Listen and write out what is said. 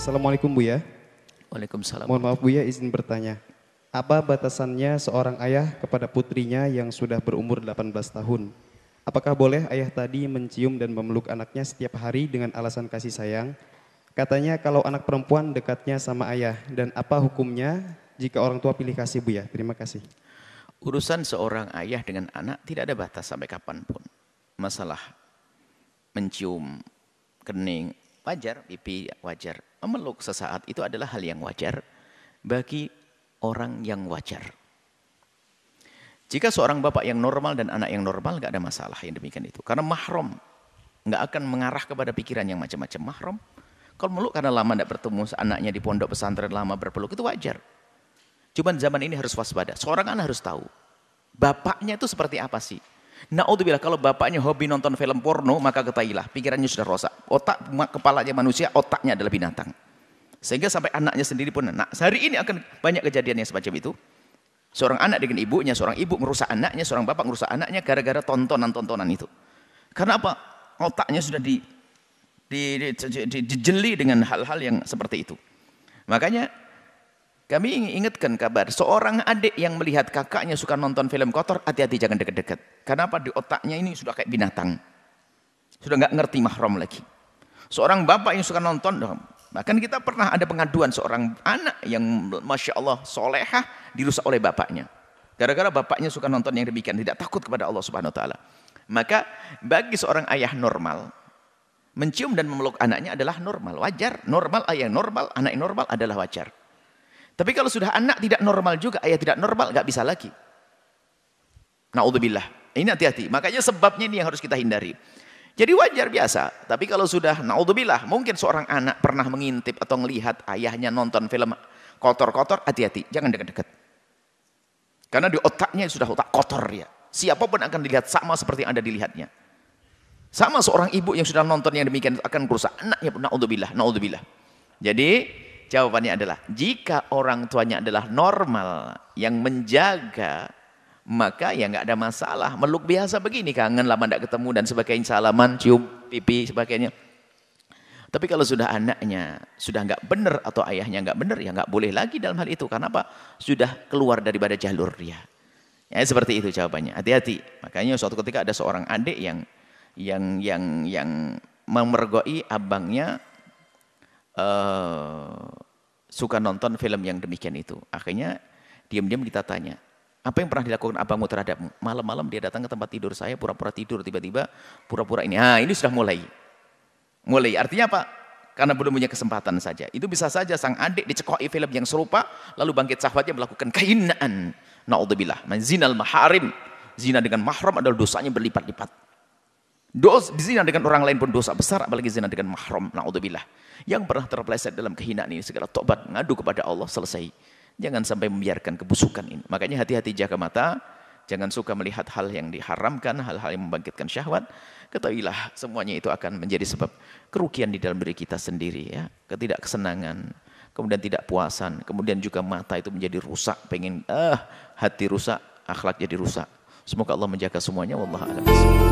Assalamualaikum Buya. Waalaikumsalam. Mohon maaf Buya, izin bertanya. Apa batasannya seorang ayah kepada putrinya yang sudah berumur 18 tahun? Apakah boleh ayah tadi mencium dan memeluk anaknya setiap hari dengan alasan kasih sayang? Katanya kalau anak perempuan dekatnya sama ayah, dan apa hukumnya jika orang tua pilih kasih Buya? Terima kasih. Urusan seorang ayah dengan anak tidak ada batas sampai kapanpun. Masalah mencium kening wajar, pipi wajar. Memeluk sesaat itu adalah hal yang wajar bagi orang yang wajar. Jika seorang bapak yang normal dan anak yang normal, nggak ada masalah yang demikian itu. Karena mahram nggak akan mengarah kepada pikiran yang macam-macam. Mahram, kalau meluk karena lama tidak bertemu anaknya di pondok pesantren lama berpeluk itu wajar. Cuman zaman ini harus waspada. Seorang anak harus tahu bapaknya itu seperti apa sih. Naudzubillah, kalau bapaknya hobi nonton film porno, maka ketahuilah pikirannya sudah rusak. Otak kepalanya manusia, otaknya adalah binatang. Sehingga sampai anaknya sendiri pun, nah hari ini akan banyak kejadian yang semacam itu. Seorang anak dengan ibunya, seorang ibu merusak anaknya, seorang bapak merusak anaknya gara-gara tontonan-tontonan itu. Karena apa? Otaknya sudah dijeli dengan hal-hal yang seperti itu. Makanya kami ingatkan kabar, seorang adik yang melihat kakaknya suka nonton film kotor, hati-hati jangan dekat-dekat. Karena apa? Di otaknya ini sudah kayak binatang. Sudah nggak ngerti mahram lagi. Seorang bapak yang suka nonton, bahkan kita pernah ada pengaduan seorang anak yang Masya Allah solehah dirusak oleh bapaknya. Gara-gara bapaknya suka nonton yang demikian, tidak takut kepada Allah Subhanahu Wa Taala. Maka bagi seorang ayah normal, mencium dan memeluk anaknya adalah normal, wajar. Normal, ayah normal, anak yang normal adalah wajar. Tapi kalau sudah anak tidak normal juga, ayah tidak normal, nggak bisa lagi. Naudzubillah. Ini hati-hati. Makanya sebabnya ini yang harus kita hindari. Jadi wajar biasa. Tapi kalau sudah naudzubillah, mungkin seorang anak pernah mengintip atau melihat ayahnya nonton film kotor-kotor, hati-hati, jangan dekat-dekat. Karena di otaknya sudah otak kotor ya. Siapapun akan dilihat sama seperti yang Anda dilihatnya. Sama seorang ibu yang sudah nonton yang demikian akan merusak anaknya pun, naudzubillah, naudzubillah. Jadi jawabannya adalah, jika orang tuanya adalah normal, yang menjaga, maka ya nggak ada masalah. Meluk biasa begini, kangen lama tidak ketemu dan sebagainya, salaman, cium, pipi, sebagainya. Tapi kalau sudah anaknya sudah nggak benar atau ayahnya nggak benar, ya nggak boleh lagi dalam hal itu. Karena apa? Sudah keluar daripada jalur dia. Ya seperti itu jawabannya. Hati-hati. Makanya suatu ketika ada seorang adik yang memergoi abangnya, suka nonton film yang demikian itu. Akhirnya diam-diam kita tanya, apa yang pernah dilakukan abangmu terhadapmu? Malam-malam dia datang ke tempat tidur saya, pura-pura tidur, tiba-tiba pura-pura ini. Nah, ini sudah mulai. Artinya apa? Karena belum punya kesempatan saja. Itu bisa saja sang adik dicekoi film yang serupa, lalu bangkit sahabatnya melakukan kehinaan. Naudzubillah. Zinal maharim. Zina dengan mahram adalah dosanya berlipat-lipat. Zina dengan orang lain pun dosa besar, apalagi zina dengan mahram. Naudzubillah. Yang pernah terpeleset dalam kehinaan ini, segera tobat, ngadu kepada Allah, selesai. Jangan sampai membiarkan kebusukan ini. Makanya hati-hati, jaga mata, jangan suka melihat hal yang diharamkan, hal-hal yang membangkitkan syahwat. Ketahuilah semuanya itu akan menjadi sebab kerugian di dalam diri kita sendiri ya. Ketidakkesenangan, kemudian tidak puasan, kemudian juga mata itu menjadi rusak, pengen hati rusak, akhlak jadi rusak. Semoga Allah menjaga semuanya. Wallahu a'lam bishawab.